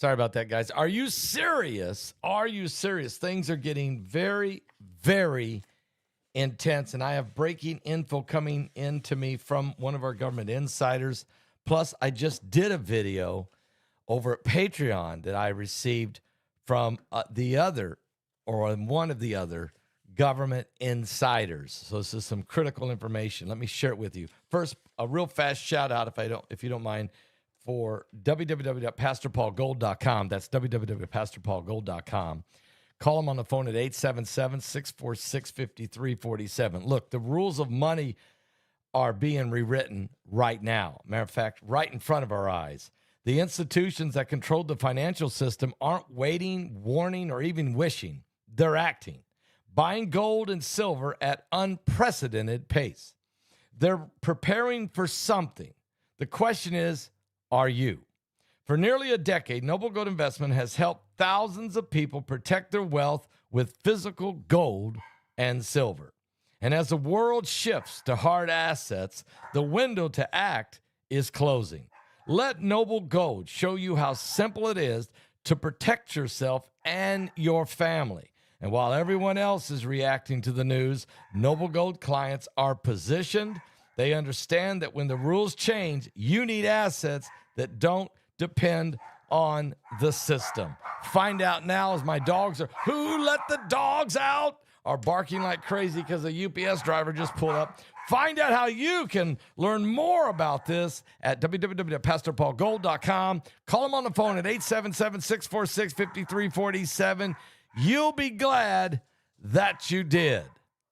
Sorry about that, guys. Are you serious? Are you serious? Things are getting very, very intense, and I have breaking info coming into me from one of our government insiders. Plus, I just did a video over at Patreon that I received from one of the other government insiders. So this is some critical information. Let me share it with you. First, a real fast shout out, if you don't mind, for www.pastorpaulgold.com. That's www.pastorpaulgold.com. Call them on the phone at 877-646-5347. Look, the rules of money are being rewritten right now. Matter of fact, right in front of our eyes. The institutions that control the financial system aren't waiting, warning, or even wishing. They're acting, buying gold and silver at unprecedented pace. They're preparing for something. The question is, are you? For nearly a decade, Noble Gold Investment has helped thousands of people protect their wealth with physical gold and silver. And as the world shifts to hard assets, the window to act is closing. Let Noble Gold show you how simple it is to protect yourself and your family. And while everyone else is reacting to the news, Noble Gold clients are positioned. They understand that when the rules change, you need assets that don't depend on the system. Find out now as my dogs who let the dogs out are barking like crazy because a UPS driver just pulled up. Find out how you can learn more about this at www.pastorpaulgold.com. Call them on the phone at 877-646-5347. You'll be glad that you did.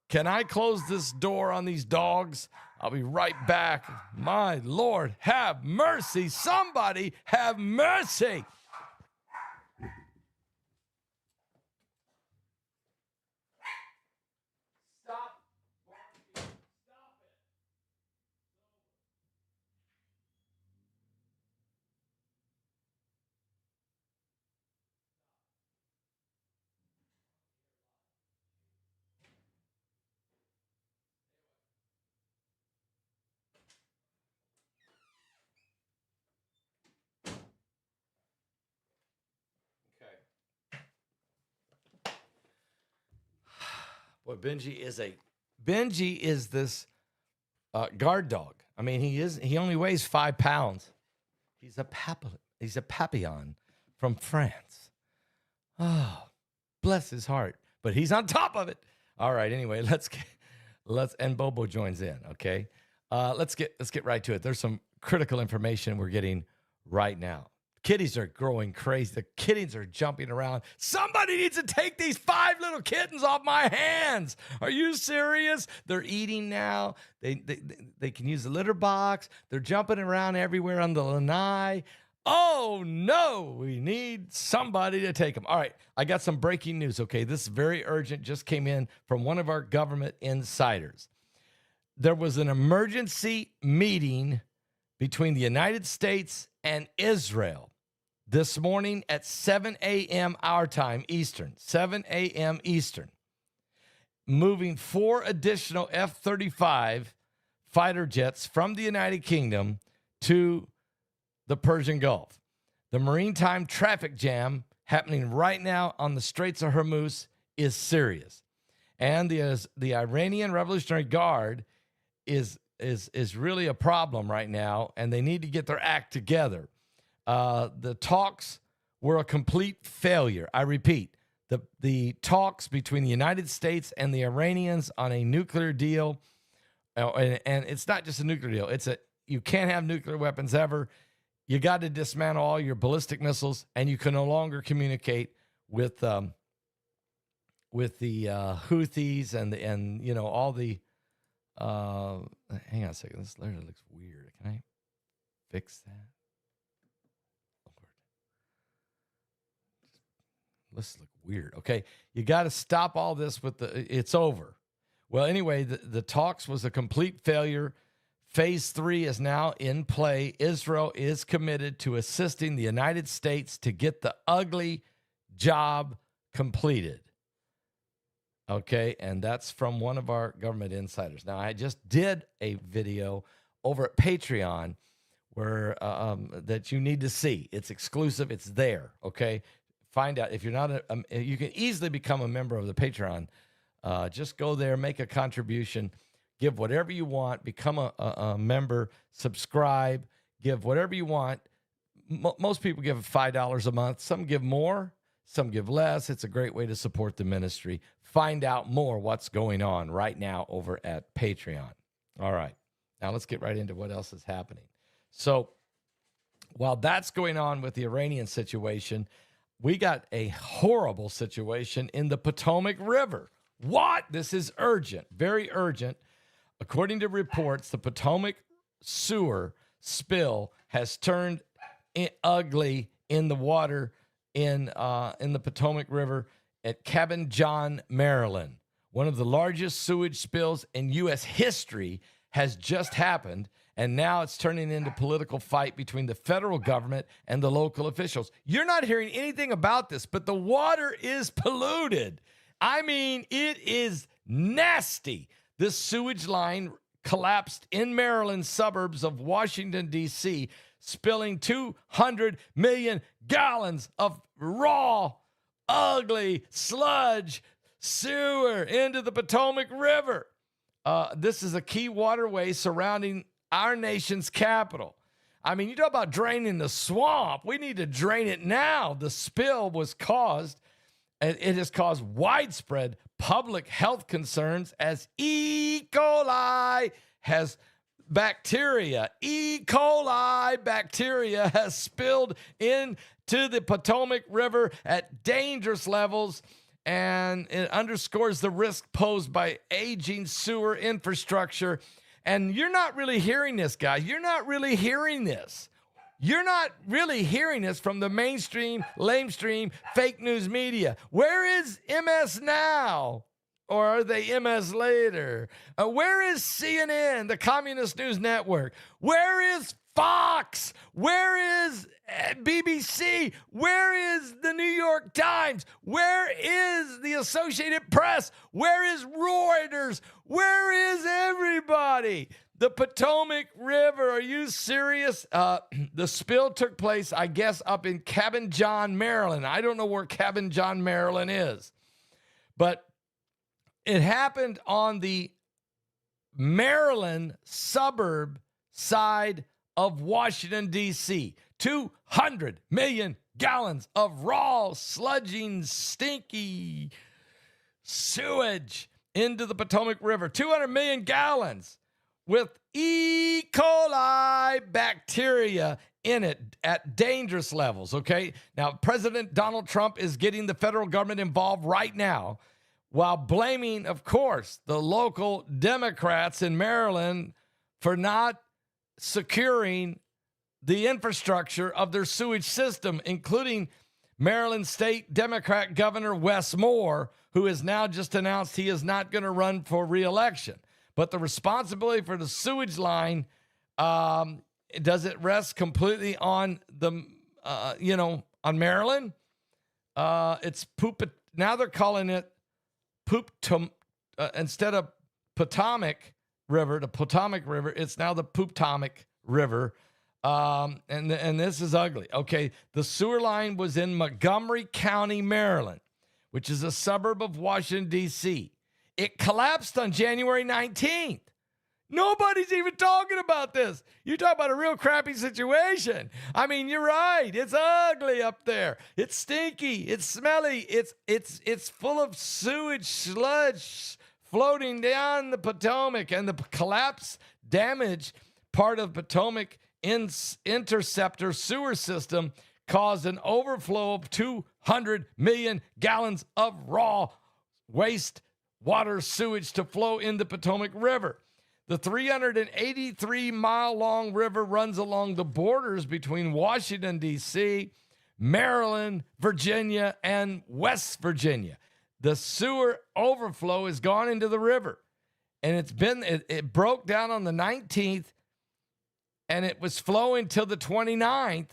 Can I close this door on these dogs? I'll be right back. My Lord, have mercy. Somebody have mercy. Stop. Stop it. Boy, Benji is this guard dog. I mean, he only weighs 5 pounds. He's a papillon from France. Oh, bless his heart. But he's on top of it. All right. Anyway, and Bobo joins in. Okay. Let's get right to it. There's some critical information we're getting right now. Kitties are growing crazy. The kittens are jumping around. Somebody needs to take these 5 little kittens off my hands. Are you serious? They're eating now. They can use the litter box. They're jumping around everywhere on the lanai. Oh, no, we need somebody to take them. All right, I got some breaking news, okay? This is very urgent. Just came in from one of our government insiders. There was an emergency meeting between the United States and Israel this morning at 7 a.m. our time, Eastern, 7 a.m. Eastern, moving 4 additional F-35 fighter jets from the United Kingdom to the Persian Gulf. The maritime traffic jam happening right now on the Straits of Hormuz is serious. And the Iranian Revolutionary Guard is really a problem right now, and they need to get their act together. The talks were a complete failure. I repeat, the talks between the United States and the Iranians on a nuclear deal, and it's not just a nuclear deal. You can't have nuclear weapons ever. You got to dismantle all your ballistic missiles, and you can no longer communicate with the Houthis and you know all the. Hang on a second. This literally looks weird. Can I fix that? Lord. This looks weird. Okay. You got to stop all this it's over. Well, anyway, the talks was a complete failure. Phase 3 is now in play. Israel is committed to assisting the United States to get the ugly job completed. Okay, and that's from one of our government insiders. Now, I just did a video over at Patreon that you need to see. It's exclusive. It's there. Okay. Find out if you're not you can easily become a member of the Patreon. Just go there, make a contribution, give whatever you want, become a member, subscribe, give whatever you want. Most people give $5 a month. Some give more, some give less. It's a great way to support the ministry. Find out more what's going on right now over at Patreon. All right. Now let's get right into what else is happening. So while that's going on with the Iranian situation, we got a horrible situation in the Potomac River. What? This is urgent, very urgent. According to reports, the Potomac sewer spill has turned ugly in the water in the Potomac River at Cabin John, Maryland. One of the largest sewage spills in U.S. history has just happened, and now it's turning into a political fight between the federal government and the local officials. You're not hearing anything about this, but the water is polluted. I mean, it is nasty. This sewage line collapsed in Maryland suburbs of Washington, D.C., spilling 200 million gallons of raw, ugly sludge sewer into the Potomac River. This is a key waterway surrounding our nation's capital. I mean, you talk about draining the swamp. We need to drain it now. The spill was caused, and it has caused widespread public health concerns as E. coli has bacteria. E. coli bacteria has spilled into the Potomac River at dangerous levels, and it underscores the risk posed by aging sewer infrastructure. And you're not really hearing this, guys. You're not really hearing this. You're not really hearing this from the mainstream, lamestream, fake news media. Where is MS Now? Or are they MS later? Where is CNN, the Communist News Network? Where is Fox? Where is BBC? Where is the New York Times? Where is the Associated Press? Where is Reuters? Where is everybody? The Potomac River, are you serious? The spill took place, I guess, up in Cabin John, Maryland. I don't know where Cabin John, Maryland is. But it happened on the Maryland suburb side of Washington, D.C. 200 million gallons of raw, sludging, stinky sewage into the Potomac River. 200 million gallons with E. coli bacteria in it at dangerous levels, okay? Now, President Donald Trump is getting the federal government involved right now while blaming, of course, the local Democrats in Maryland for not securing the infrastructure of their sewage system, including Maryland State Democrat Governor Wes Moore, who has now just announced he is not going to run for re-election. But the responsibility for the sewage line, does it rest completely on on Maryland? It's poop. Now they're calling it instead of Potomac River, the Potomac River, it's now the Potomac River. And this is ugly. Okay, the sewer line was in Montgomery County, Maryland, which is a suburb of Washington, D.C. It collapsed on January 19th. Nobody's even talking about this. You talk about a real crappy situation. I mean, you're right. It's ugly up there. It's stinky. It's smelly. It's full of sewage sludge floating down the Potomac, and the collapse damaged part of Potomac interceptor sewer system caused an overflow of 200 million gallons of raw waste water sewage to flow in the Potomac River. The 383-mile-long river runs along the borders between Washington, D.C., Maryland, Virginia, and West Virginia. The sewer overflow has gone into the river, and it broke down on the 19th, and it was flowing till the 29th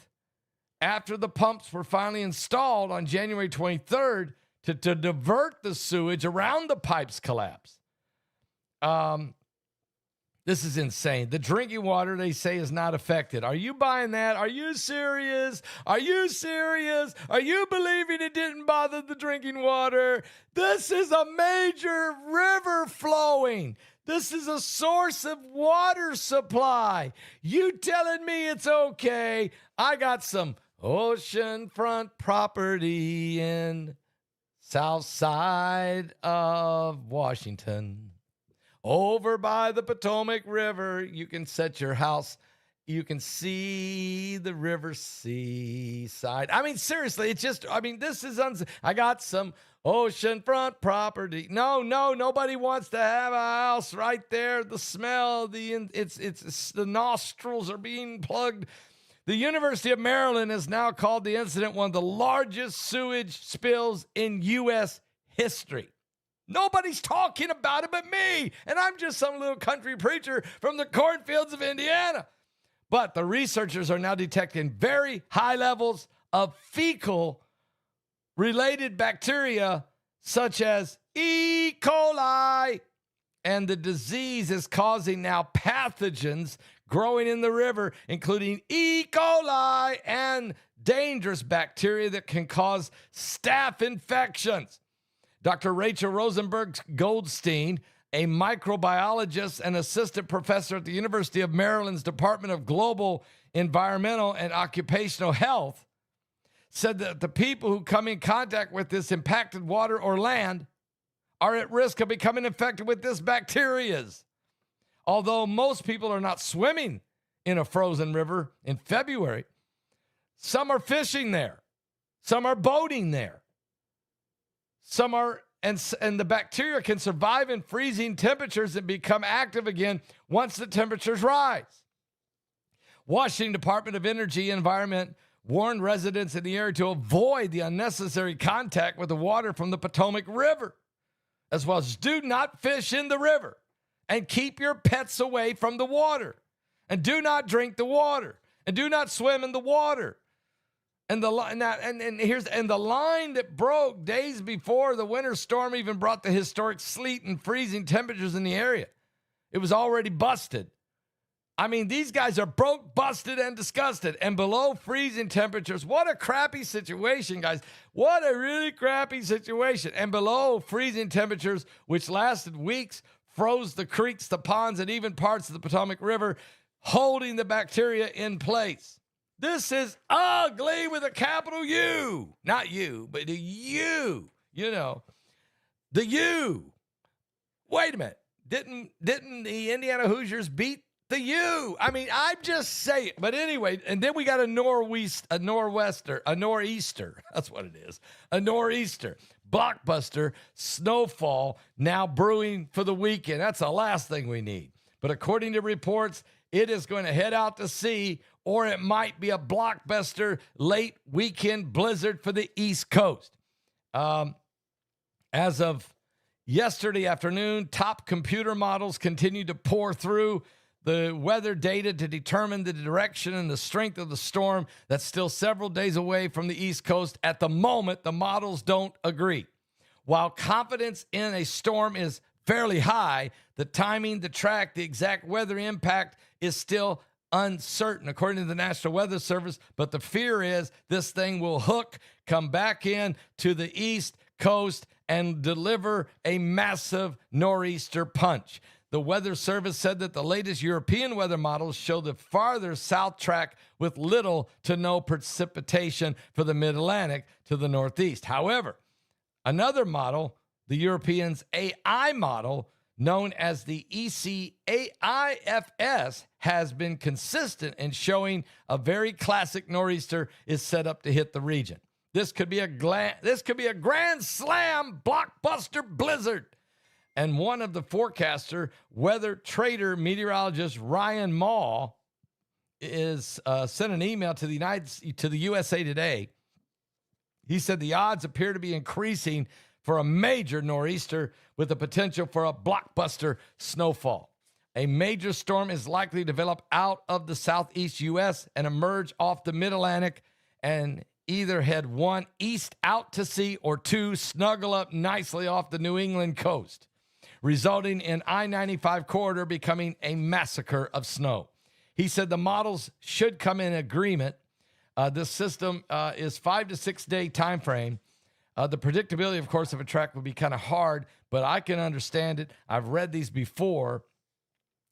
after the pumps were finally installed on January 23rd to divert the sewage around the pipes collapse. This is insane. The drinking water, they say, is not affected. Are you buying that? Are you serious? Are you serious? Are you believing it didn't bother the drinking water? This is a major river flowing. This is a source of water supply. You telling me it's okay? I got some oceanfront property in south side of Washington. Over by the Potomac River, you can set your house. You can see the river seaside. I mean, seriously, it's just, I mean, this is, I got some oceanfront property. No, nobody wants to have a house right there. The smell, it's the nostrils are being plugged. The University of Maryland has now called the incident one of the largest sewage spills in U.S. history. Nobody's talking about it but me, and I'm just some little country preacher from the cornfields of Indiana. But the researchers are now detecting very high levels of fecal-related bacteria such as E. coli, and the disease is causing now pathogens growing in the river, including E. coli and dangerous bacteria that can cause staph infections. Dr. Rachel Rosenberg-Goldstein, a microbiologist and assistant professor at the University of Maryland's Department of Global Environmental and Occupational Health, said that the people who come in contact with this impacted water or land are at risk of becoming infected with this bacteria. Although most people are not swimming in a frozen river in February, some are fishing there. Some are boating there. Some are, and the bacteria can survive in freezing temperatures and become active again once the temperatures rise. Washington Department of Energy and Environment warned residents in the area to avoid the unnecessary contact with the water from the Potomac River, as well as do not fish in the river and keep your pets away from the water and do not drink the water and do not swim in the water. And the line that broke days before the winter storm even brought the historic sleet and freezing temperatures in the area. It was already busted. I mean, these guys are broke, busted, and disgusted, and below freezing temperatures. What a crappy situation, guys. What a really crappy situation. And below freezing temperatures, which lasted weeks, froze the creeks, the ponds, and even parts of the Potomac River, holding the bacteria in place. This is ugly with a capital U. Not you, but the U. You know, the U. Wait a minute. Didn't the Indiana Hoosiers beat the U? I mean, I'm just saying. But anyway, and then we got a nor'easter. That's what it is. A nor'easter. Blockbuster snowfall now brewing for the weekend. That's the last thing we need. But according to reports, it is going to head out to sea, or it might be a blockbuster late weekend blizzard for the East Coast. As of yesterday afternoon, top computer models continue to pour through the weather data to determine the direction and the strength of the storm that's still several days away from the East Coast. At the moment, the models don't agree. While confidence in a storm is fairly high, the timing, the track, the exact weather impact is still uncertain, according to the National Weather Service. But the fear is this thing will come back in to the East Coast and deliver a massive nor'easter punch. The Weather Service said that the latest European weather models show the farther south track with little to no precipitation for the mid-Atlantic to the northeast. However, another model, the Europeans' AI model, known as the ECAIFS, has been consistent in showing a very classic nor'easter is set up to hit the region. This could be a grand slam blockbuster blizzard. And one of the forecaster, weather trader, meteorologist Ryan Maw, is sent an email to the USA Today. He said the odds appear to be increasing for a major nor'easter with the potential for a blockbuster snowfall. A major storm is likely to develop out of the southeast U.S. and emerge off the mid-Atlantic and either head one, east out to sea, or two, snuggle up nicely off the New England coast. resulting in I-95 corridor becoming a massacre of snow. He said the models should come in agreement. This system is 5 to 6 day time frame. The predictability, of course, of a track would be kind of hard, but I can understand it. I've read these before.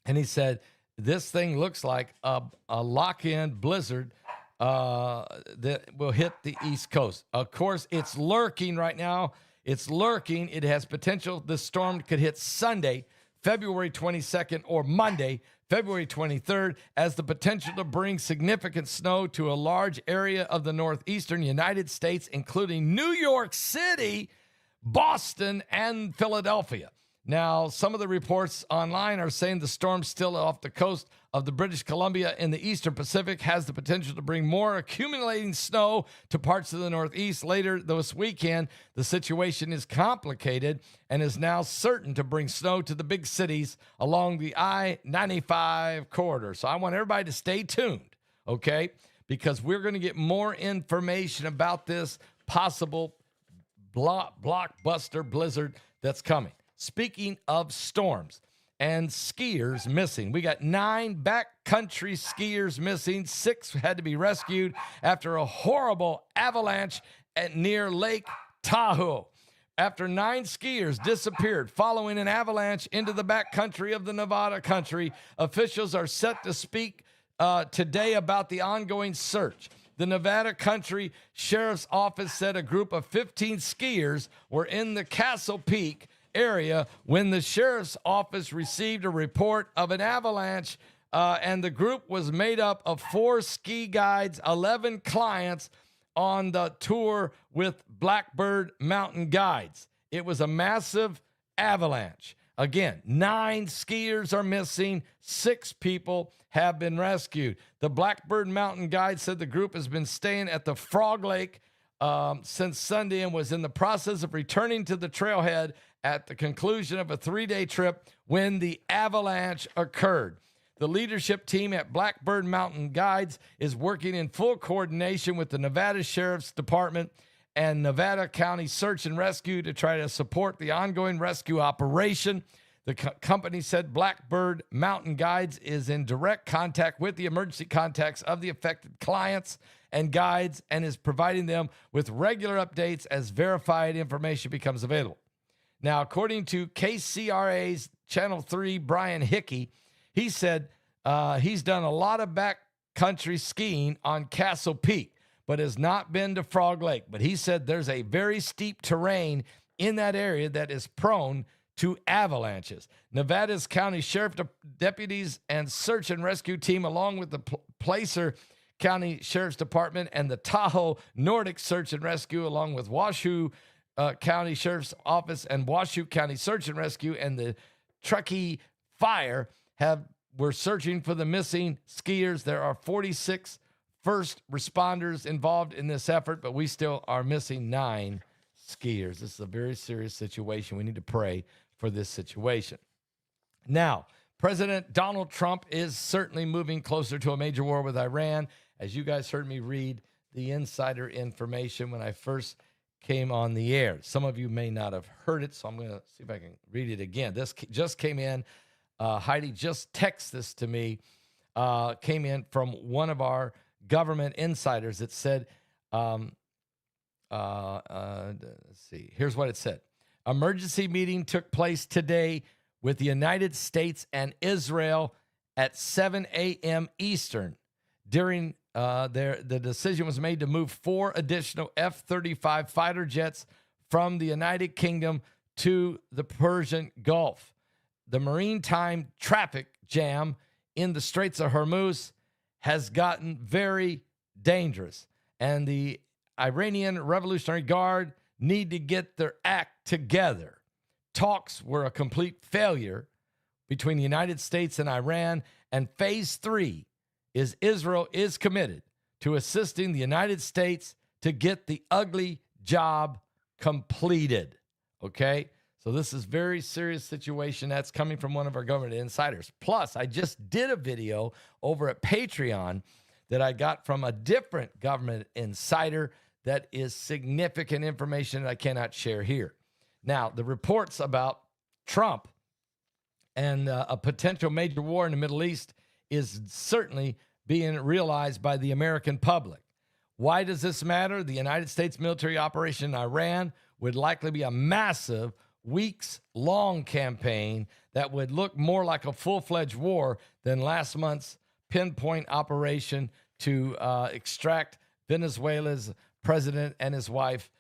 And he said, this thing looks like a lock-in blizzard that will hit the East Coast. Of course, it's lurking right now. It's lurking. It has potential. The storm could hit Sunday, February 22nd, or Monday, February 23rd, as the potential to bring significant snow to a large area of the northeastern United States, including New York City, Boston, and Philadelphia. Now, some of the reports online are saying the storm still off the coast of the British Columbia in the eastern Pacific has the potential to bring more accumulating snow to parts of the Northeast. Later this weekend, the situation is complicated and is now certain to bring snow to the big cities along the I-95 corridor. So I want everybody to stay tuned, okay? Because we're going to get more information about this possible blockbuster blizzard that's coming. Speaking of storms and skiers missing, we got 9 backcountry skiers missing. 6 had to be rescued after a horrible avalanche near Lake Tahoe. After 9 skiers disappeared following an avalanche into the backcountry of the Nevada country, officials are set to speak today about the ongoing search. The Nevada Country Sheriff's Office said a group of 15 skiers were in the Castle Peak area when the sheriff's office received a report of an avalanche, and the group was made up of 4 ski guides, 11 clients on the tour with Blackbird Mountain Guides. It was a massive avalanche. Again, 9 skiers are missing. 6 people have been rescued. The Blackbird Mountain Guide said the group has been staying at the Frog Lake since Sunday and was in the process of returning to the trailhead at the conclusion of a 3-day trip when the avalanche occurred. The leadership team at Blackbird Mountain Guides is working in full coordination with the Nevada Sheriff's Department and Nevada County Search and Rescue to try to support the ongoing rescue operation. The company said Blackbird Mountain Guides is in direct contact with the emergency contacts of the affected clients and guides and is providing them with regular updates as verified information becomes available. Now, according to KCRA's Channel 3, Brian Hickey, he said he's done a lot of backcountry skiing on Castle Peak, but has not been to Frog Lake. But he said there's a very steep terrain in that area that is prone to avalanches. Nevada's county sheriff deputies and search and rescue team, along with the Placer County Sheriff's Department and the Tahoe Nordic Search and Rescue, along with Washoe County Sheriff's Office and Washoe County Search and Rescue and the Truckee Fire were searching for the missing skiers. There are 46 first responders involved in this effort, but we still are missing 9 skiers. This is a very serious situation. We need to pray for this situation. Now, President Donald Trump is certainly moving closer to a major war with Iran. As you guys heard me read the insider information when I first came on the air. Some of you may not have heard it, so I'm going to see if I can read it again. This just came in. Heidi just texted this to me. Came in from one of our government insiders. It said, let's see. Here's what it said. Emergency meeting took place today with the United States and Israel at 7 a.m. Eastern. During the decision was made to move 4 additional F-35 fighter jets from the United Kingdom to the Persian Gulf. The maritime traffic jam in the Straits of Hormuz has gotten very dangerous, and the Iranian Revolutionary Guard need to get their act together. Talks were a complete failure between the United States and Iran, and phase 3 is Israel is committed to assisting the United States to get the ugly job completed. Okay? So this is a very serious situation. That's coming from one of our government insiders. Plus, I just did a video over at Patreon that I got from a different government insider that is significant information that I cannot share here. Now, the reports about Trump and a potential major war in the Middle East is certainly being realized by the American public. Why does this matter? The United States military operation in Iran would likely be a massive, weeks-long campaign that would look more like a full-fledged war than last month's pinpoint operation to extract Venezuela's president and his wife,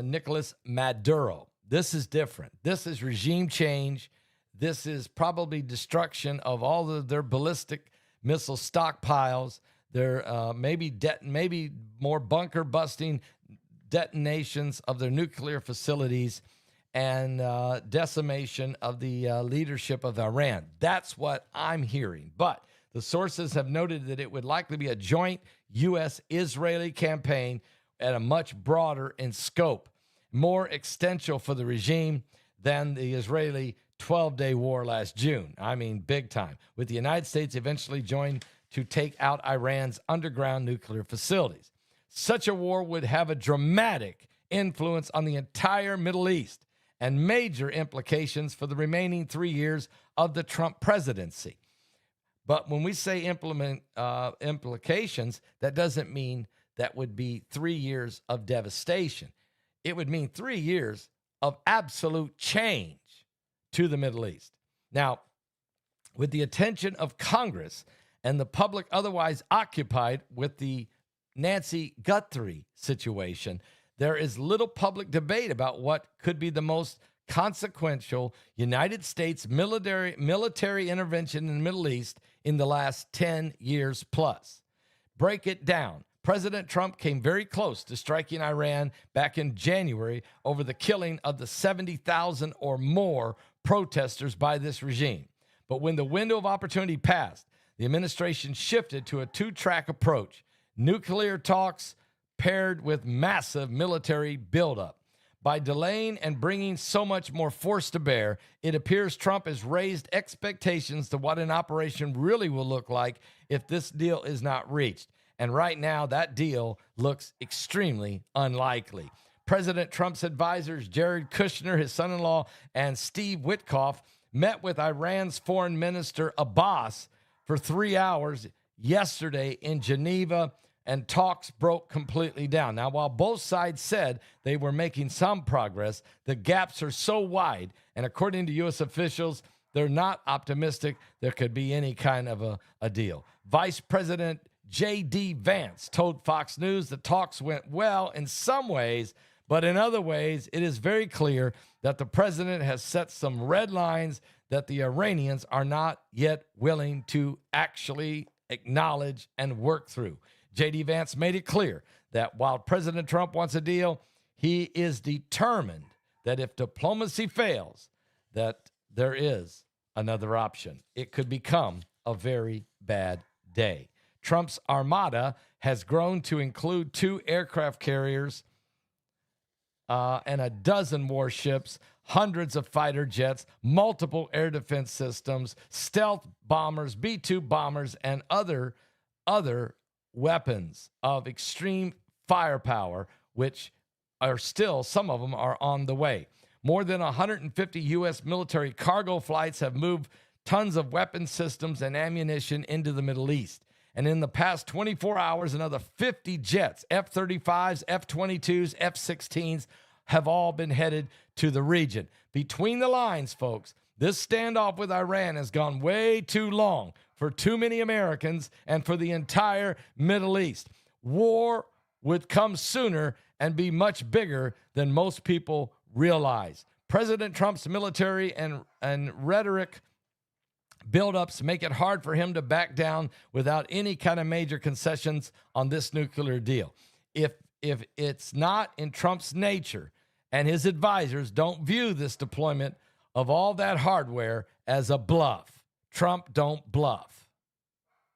Nicolas Maduro. This is different. This is regime change. This is probably destruction of all of their ballistic missile stockpiles. Their maybe more bunker busting detonations of their nuclear facilities and decimation of the leadership of Iran. That's what I'm hearing. But the sources have noted that it would likely be a joint U.S.-Israeli campaign at a much broader in scope, more extensive for the regime than the Israeli 12-day war last June. I mean, big time. With the United States eventually joined to take out Iran's underground nuclear facilities. Such a war would have a dramatic influence on the entire Middle East and major implications for the remaining 3 years of the Trump presidency. But when we say implications, that doesn't mean that would be 3 years of devastation. It would mean 3 years of absolute change to the Middle East. Now, with the attention of Congress and the public otherwise occupied with the Nancy Guthrie situation, there is little public debate about what could be the most consequential United States military intervention in the Middle East in the last 10 years plus. Break it down. President Trump came very close to striking Iran back in January over the killing of the 70,000 or more protesters by this regime. But when the window of opportunity passed, the administration shifted to a two-track approach: nuclear talks paired with massive military buildup. By delaying and bringing so much more force to bear, it appears Trump has raised expectations to what an operation really will look like if this deal is not reached. And right now, that deal looks extremely unlikely. President Trump's advisors, Jared Kushner, his son-in-law, and Steve Witkoff, met with Iran's Foreign Minister Abbas for 3 hours yesterday in Geneva, and talks broke completely down. Now, while both sides said they were making some progress, the gaps are so wide, and according to U.S. officials, they're not optimistic there could be any kind of a deal. Vice President J.D. Vance told Fox News the talks went well in some ways, but in other ways, it is very clear that the president has set some red lines that the Iranians are not yet willing to actually acknowledge and work through. J.D. Vance made it clear that while President Trump wants a deal, he is determined that if diplomacy fails, that there is another option. It could become a very bad day. Trump's armada has grown to include 2 aircraft carriers and a dozen warships, hundreds of fighter jets, multiple air defense systems, stealth bombers, B-2 bombers, and other weapons of extreme firepower, which are still, some of them are on the way. More than 150 U.S. military cargo flights have moved tons of weapon systems and ammunition into the Middle East. And in the past 24 hours, another 50 jets, F-35s, F-22s, F-16s, have all been headed to the region. Between the lines, folks, this standoff with Iran has gone way too long for too many Americans and for the entire Middle East. War would come sooner and be much bigger than most people realize. President Trump's military and rhetoric buildups make it hard for him to back down without any kind of major concessions on this nuclear deal. If it's not in Trump's nature, and his advisors don't view this deployment of all that hardware as a bluff. Trump don't bluff.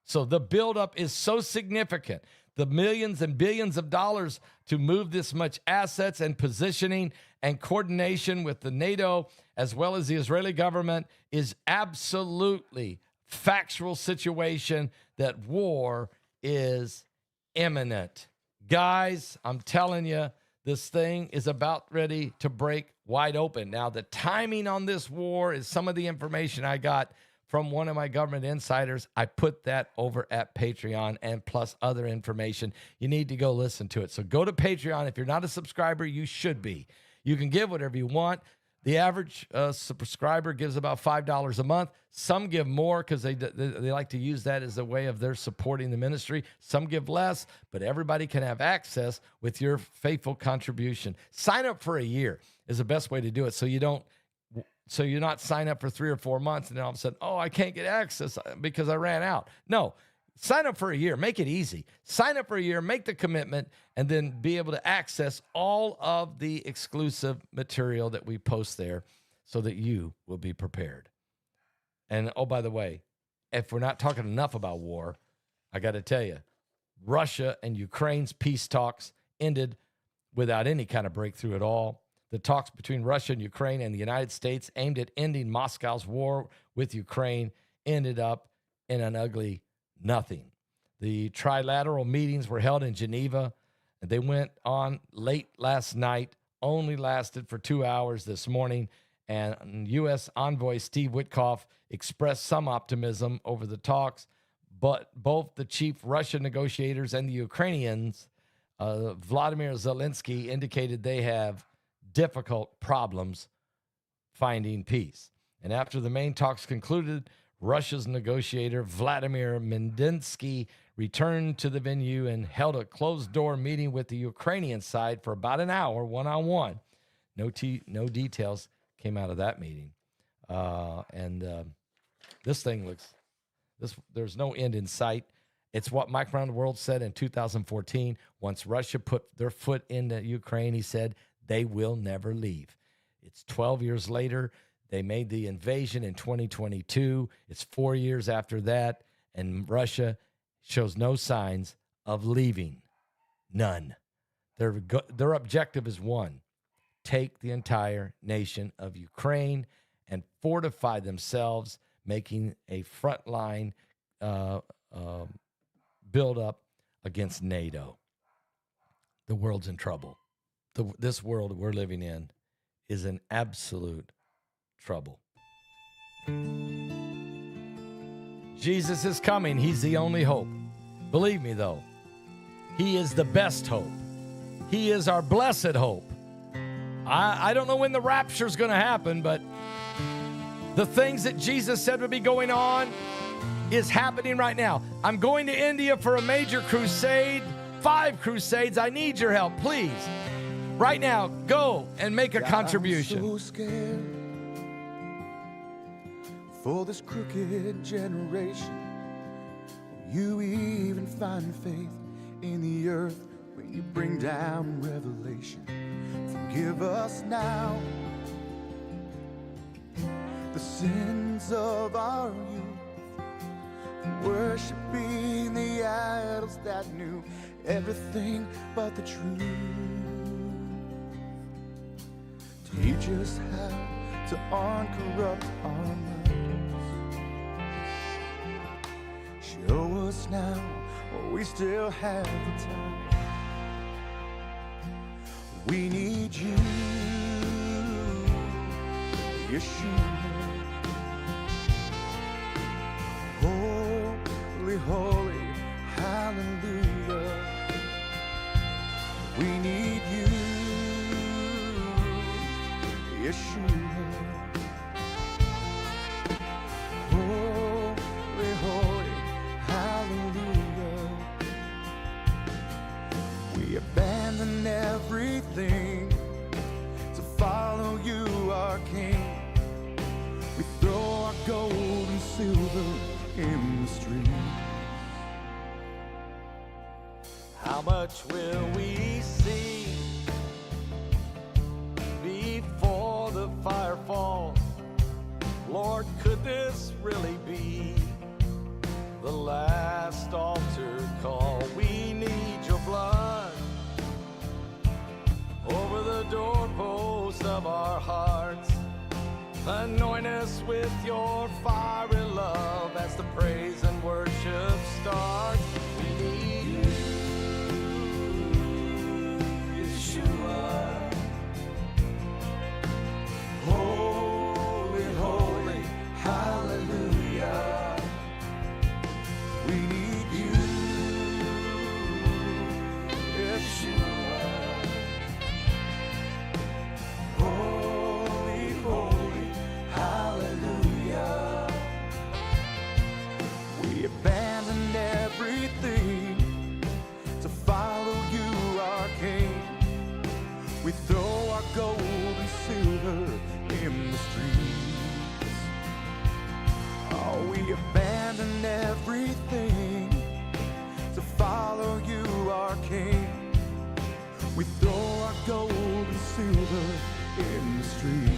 So the buildup is so significant. The millions and billions of dollars to move this much assets and positioning and coordination with the NATO as well as the Israeli government is absolutely factual situation that war is imminent. Guys, I'm telling you, This thing is about ready to break wide open. Now, the timing on this war is some of the information I got from one of my government insiders. I put that over at Patreon and plus other information. You need to go listen to it. So go to Patreon. If you're not a subscriber, you should be. You can give whatever you want. The average subscriber gives about $5 a month. Some give more because they like to use that as a way of their supporting the ministry. Some give less, but everybody can have access with your faithful contribution. Sign up for a year is the best way to do it, so you're not sign up for 3 or 4 months and then all of a sudden, I can't get access because I ran out. No. Sign up for a year. Make it easy. Sign up for a year, make the commitment, and then be able to access all of the exclusive material that we post there so that you will be prepared. And, by the way, if we're not talking enough about war, I got to tell you, Russia and Ukraine's peace talks ended without any kind of breakthrough at all. The talks between Russia and Ukraine and the United States aimed at ending Moscow's war with Ukraine ended up in an ugly nothing. The trilateral meetings were held in Geneva, and they went on late last night, only lasted for 2 hours this morning, and U.S. envoy Steve Witkoff expressed some optimism over the talks, but both the chief Russian negotiators and the Ukrainians, Vladimir Zelensky, indicated they have difficult problems finding peace. And after the main talks concluded, Russia's negotiator Vladimir Medinsky returned to the venue and held a closed-door meeting with the Ukrainian side for about an hour, one-on-one. No details came out of that meeting. This thing looks, there's no end in sight. It's what Mike Around the World said in 2014. Once Russia put their foot into Ukraine, he said, they will never leave. It's 12 years later. They made the invasion in 2022. It's 4 years after that, and Russia shows no signs of leaving. None. Their objective is one: take the entire nation of Ukraine and fortify themselves, making a frontline build-up against NATO. The world's in trouble. This world we're living in is in absolute trouble. Jesus is coming. He's the only hope. Believe me, though, he is the best hope. He is our blessed hope. I don't know when the rapture is going to happen, but the things that Jesus said would be going on is happening right now. I'm going to India for a major crusade, 5 crusades. I need your help, please. Right now, go and make a contribution. I'm so scared for this crooked generation. Will you even find faith in the earth when you bring down revelation? Forgive us now the sins of our youth, worshiping the idols that knew everything but the truth. Teach us how to uncorrupt our minds. Show us now while we still have the time. We need you, Yeshua. Holy, holy, hallelujah. We need you, Yeshua. Holy, holy, hallelujah. We abandon everything to follow you, our King. We throw our gold and silver in the street. How much will we see before the fire falls? Lord, could this really be the last altar call? We need your blood over the doorposts of our hearts. Anoint us with your fiery love as the praise and worship starts. We need you, Yeshua. King. We throw our gold and silver in the street.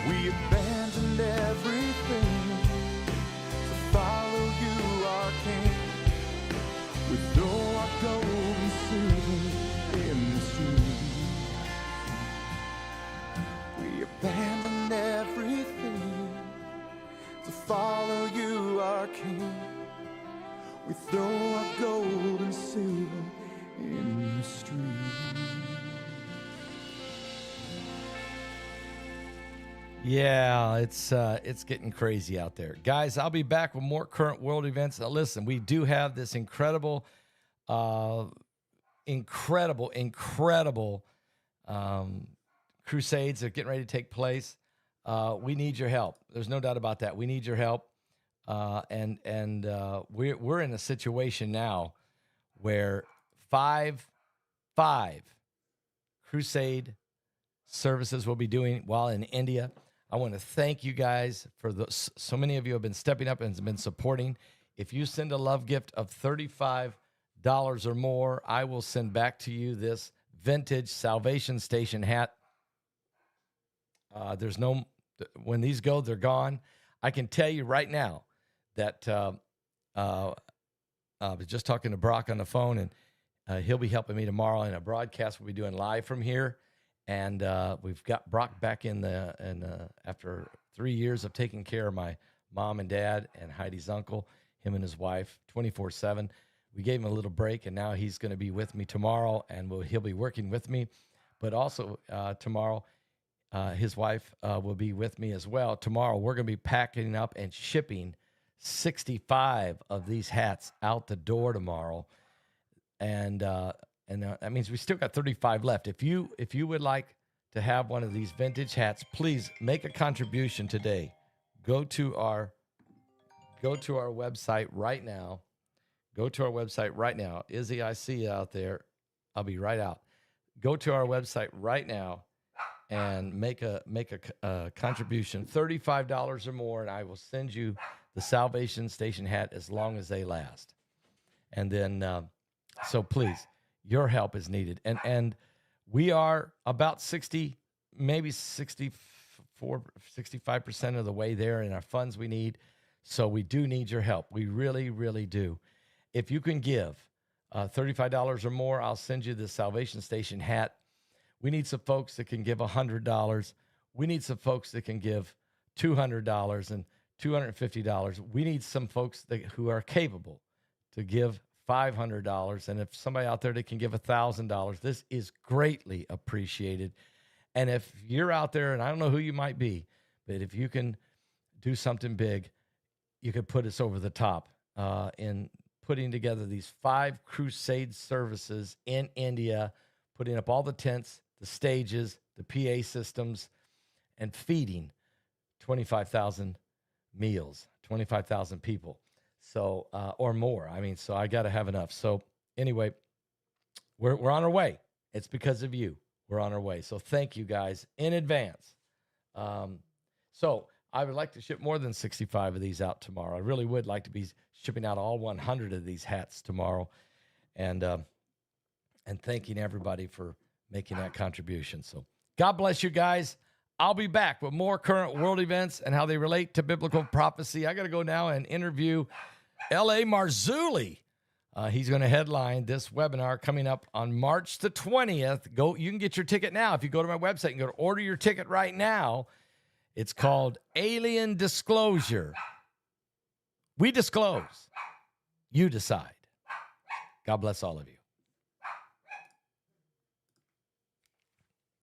We abandoned everything to follow you, our King. We throw our gold and silver in the street. We abandoned everything to follow you, our King. We throw our gold and silver in the street. Yeah, it's getting crazy out there. Guys, I'll be back with more current world events. Now, listen, we do have this incredible crusades that are getting ready to take place. We need your help. There's no doubt about that. We need your help. And we're in a situation now where five crusade services we'll be doing while in India. I want to thank you guys for so many of you have been stepping up and have been supporting. If you send a love gift of $35 or more, I will send back to you this vintage Salvation Station hat. When these go, they're gone. I can tell you right now that I was just talking to Brock on the phone, and he'll be helping me tomorrow in a broadcast we'll be doing live from here. And we've got Brock back after 3 years of taking care of my mom and dad and Heidi's uncle, him and his wife, 24/7. We gave him a little break, and now he's going to be with me tomorrow, and he'll be working with me. But also tomorrow, his wife will be with me as well. Tomorrow, we're going to be packing up and shipping 65 of these hats out the door tomorrow. And that means we still got 35 left. If you would like to have one of these vintage hats, please make a contribution today. Go to our website right now. Go to our website right now. Izzy, I see you out there. I'll be right out. Go to our website right now and make a contribution, $35 or more, and I will send you the Salvation Station hat as long as they last. And then, so please. Your help is needed. And we are about 60, maybe 64, 65% of the way there in our funds we need. So we do need your help. We really, really do. If you can give $35 or more, I'll send you the Salvation Station hat. We need some folks that can give $100. We need some folks that can give $200 and $250. We need some folks who are capable to give $500, and if somebody out there that can give $1,000, this is greatly appreciated. And if you're out there, and I don't know who you might be, but if you can do something big, you could put us over the top in putting together these 5 crusade services in India, putting up all the tents, the stages, the PA systems, and feeding 25,000 meals, 25,000 people. So, or more. I mean, so I got to have enough. So anyway, we're on our way. It's because of you. We're on our way. So thank you guys in advance. So I would like to ship more than 65 of these out tomorrow. I really would like to be shipping out all 100 of these hats tomorrow. And thanking everybody for making that contribution. So God bless you guys. I'll be back with more current world events and how they relate to biblical prophecy. I got to go now and interview L.A. Marzulli. He's going to headline this webinar coming up on March the 20th. You can get your ticket now. If you go to my website and go to order your ticket right now, it's called Alien Disclosure. We disclose. You decide. God bless all of you.